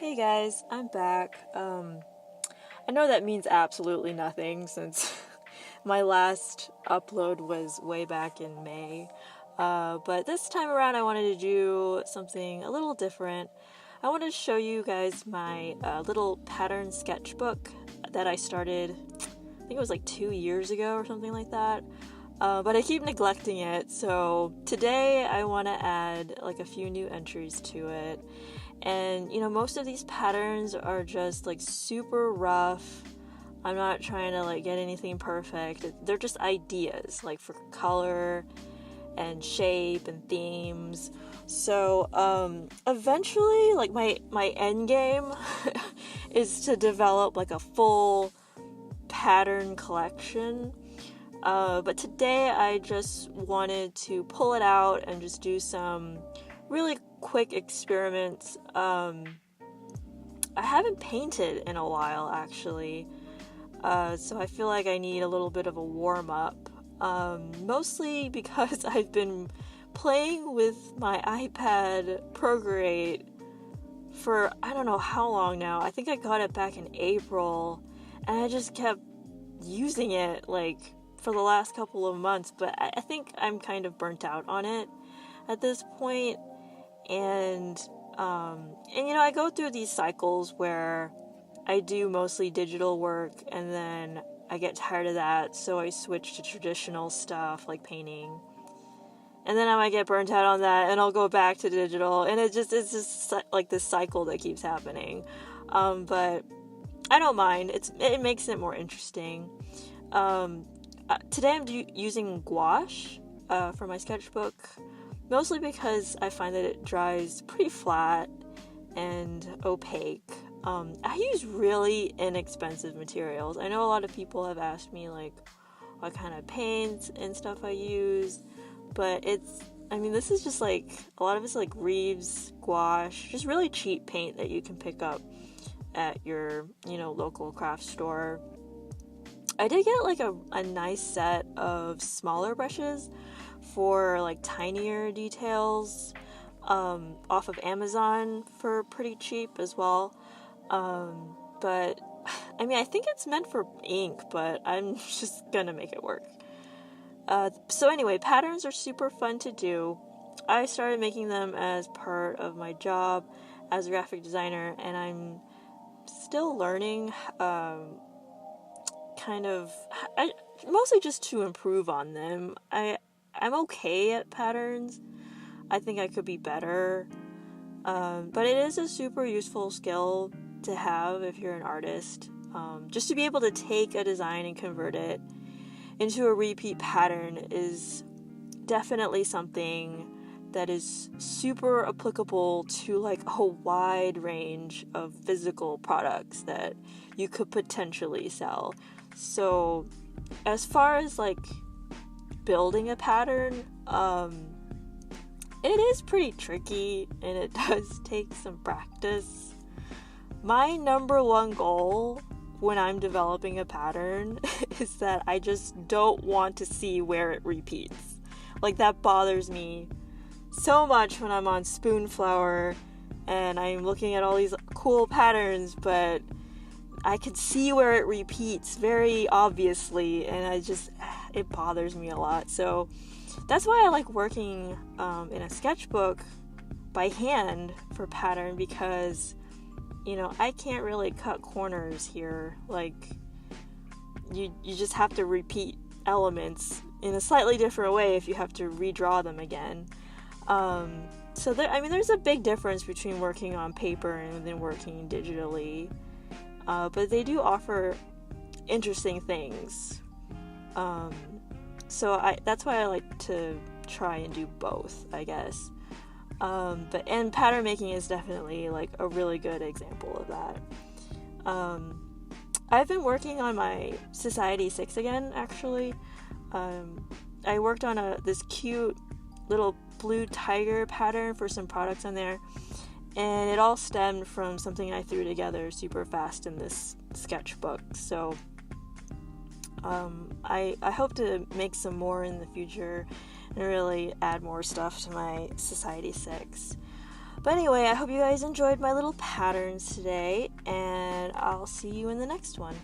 Hey guys, I'm back. I know that means absolutely nothing since my last upload was way back in May. But this time around I wanted to do something a little different. I wanted to show you guys my little pattern sketchbook that I started, I think it was like 2 years ago or something like that. But I keep neglecting it, so today I want to add like a few new entries to it. And most of these patterns are just like super rough. I'm not trying to like get anything perfect. They're just ideas like for color and shape and themes. So eventually, like my end game is to develop like a full pattern collection. But today I just wanted to pull it out and just do some really quick experiments. I haven't painted in a while actually, so I feel like I need a little bit of a warm-up, mostly because I've been playing with my iPad Procreate for I don't know how long now. I think I got it back in April, and I just kept using it like for the last couple of months, but I think I'm kind of burnt out on it at this point. And I go through these cycles where I do mostly digital work and then I get tired of that, so I switch to traditional stuff like painting. And then I might get burnt out on that and I'll go back to digital, and it's just like this cycle that keeps happening. But I don't mind. It makes it more interesting. Today I'm using gouache for my sketchbook, mostly because I find that it dries pretty flat and opaque. I use really inexpensive materials. I know a lot of people have asked me like what kind of paints and stuff I use, but this is just like, a lot of it's like Reeves gouache, just really cheap paint that you can pick up at your, local craft store. I did get like a nice set of smaller brushes for like tinier details off of Amazon for pretty cheap as well. But I think it's meant for ink, but I'm just gonna make it work. So anyway, patterns are super fun to do. I started making them as part of my job as a graphic designer, and I'm still learning mostly just to improve on them. I'm okay at patterns. I think I could be better. But it is a super useful skill to have if you're an artist. Just to be able to take a design and convert it into a repeat pattern is definitely something that is super applicable to like a wide range of physical products that you could potentially sell. So as far as like building a pattern, it is pretty tricky and it does take some practice. My number one goal when I'm developing a pattern is that I just don't want to see where it repeats. Like, that bothers me so much when I'm on Spoonflower and I'm looking at all these cool patterns, but I could see where it repeats very obviously, and it bothers me a lot. So that's why I like working in a sketchbook by hand for pattern, because I can't really cut corners here. Like, you just have to repeat elements in a slightly different way if you have to redraw them again. So there's a big difference between working on paper and then working digitally. But they do offer interesting things. So that's why I like to try and do both, I guess. And pattern making is definitely like a really good example of that. I've been working on my Society 6 again, actually. I worked on this cute little blue tiger pattern for some products on there, and it all stemmed from something I threw together super fast in this sketchbook. So I hope to make some more in the future and really add more stuff to my Society 6. But anyway, I hope you guys enjoyed my little patterns today, and I'll see you in the next one.